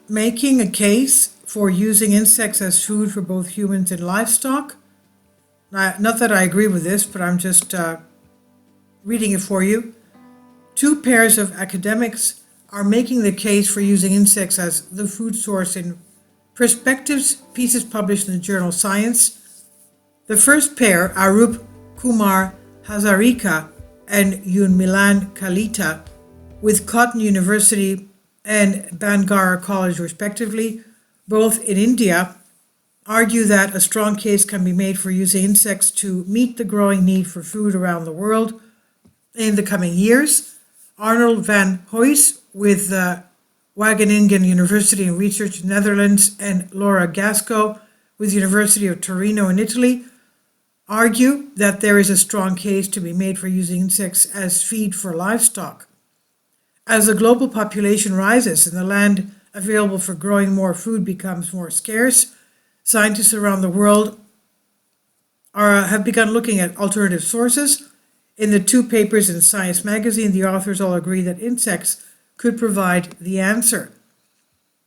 making a case for using insects as food for both humans and livestock. Not that I agree with this, but I'm just reading it for you. Two pairs of academics are making the case for using insects as the food source in Perspectives pieces published in the journal Science. The first pair, Arup Kumar Hazarika and Yunmilan Kalita, with Cotton University and Bangara College respectively, both in India, argue that a strong case can be made for using insects to meet the growing need for food around the world in the coming years. Arnold van Huys with Wageningen University and Research in the Netherlands and Laura Gasco with the University of Torino in Italy argue that there is a strong case to be made for using insects as feed for livestock. As the global population rises and the land available for growing more food becomes more scarce, scientists around the world have begun looking at alternative sources. In the two papers in Science magazine, the authors all agree that insects could provide the answer.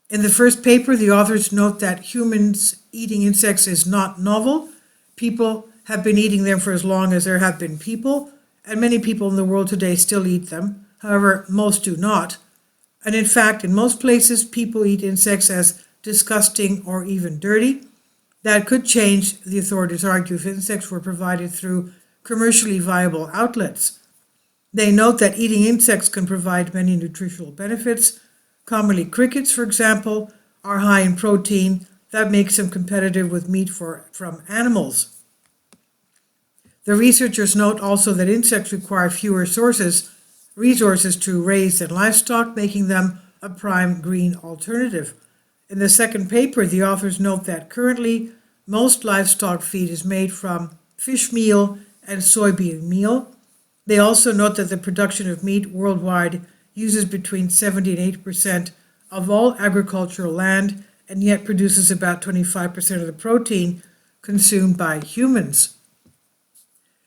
In the first paper, the authors note that humans eating insects is not novel. People have been eating them for as long as there have been people, and many people in the world today still eat them. However, most do not. And in fact, in most places, people eat insects as disgusting or even dirty. That could change, the authorities argue, if insects were provided through commercially viable outlets. They note that eating insects can provide many nutritional benefits. Commonly, crickets, for example, are high in protein. That makes them competitive with meat from animals. The researchers note also that insects require fewer resources to raise than livestock, making them a prime green alternative. In the second paper, the authors note that currently most livestock feed is made from fish meal and soybean meal. They also note that the production of meat worldwide uses between 70 and 80% of all agricultural land and yet produces about 25% of the protein consumed by humans.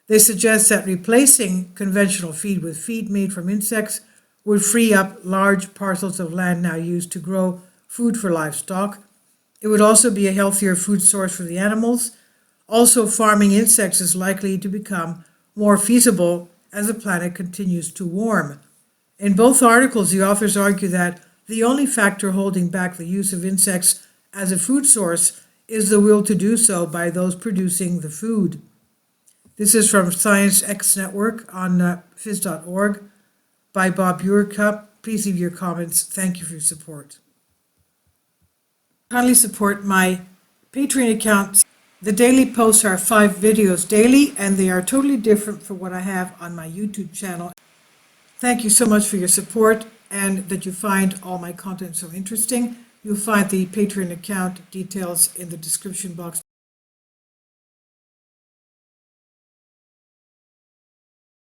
They suggest that replacing conventional feed with feed made from insects would free up large parcels of land now used to grow food for livestock. It would also be a healthier food source for the animals. Also, farming insects is likely to become more feasible as the planet continues to warm. In both articles, the authors argue that the only factor holding back the use of insects as a food source is the will to do so by those producing the food. This is from Science X Network on phys.org by Bob Burka. Please leave your comments. Thank you for your support. Kindly support my Patreon account. The daily posts are 5 videos daily, and they are totally different from what I have on my YouTube channel. Thank you so much for your support and that you find all my content so interesting. You'll find the Patreon account details in the description box.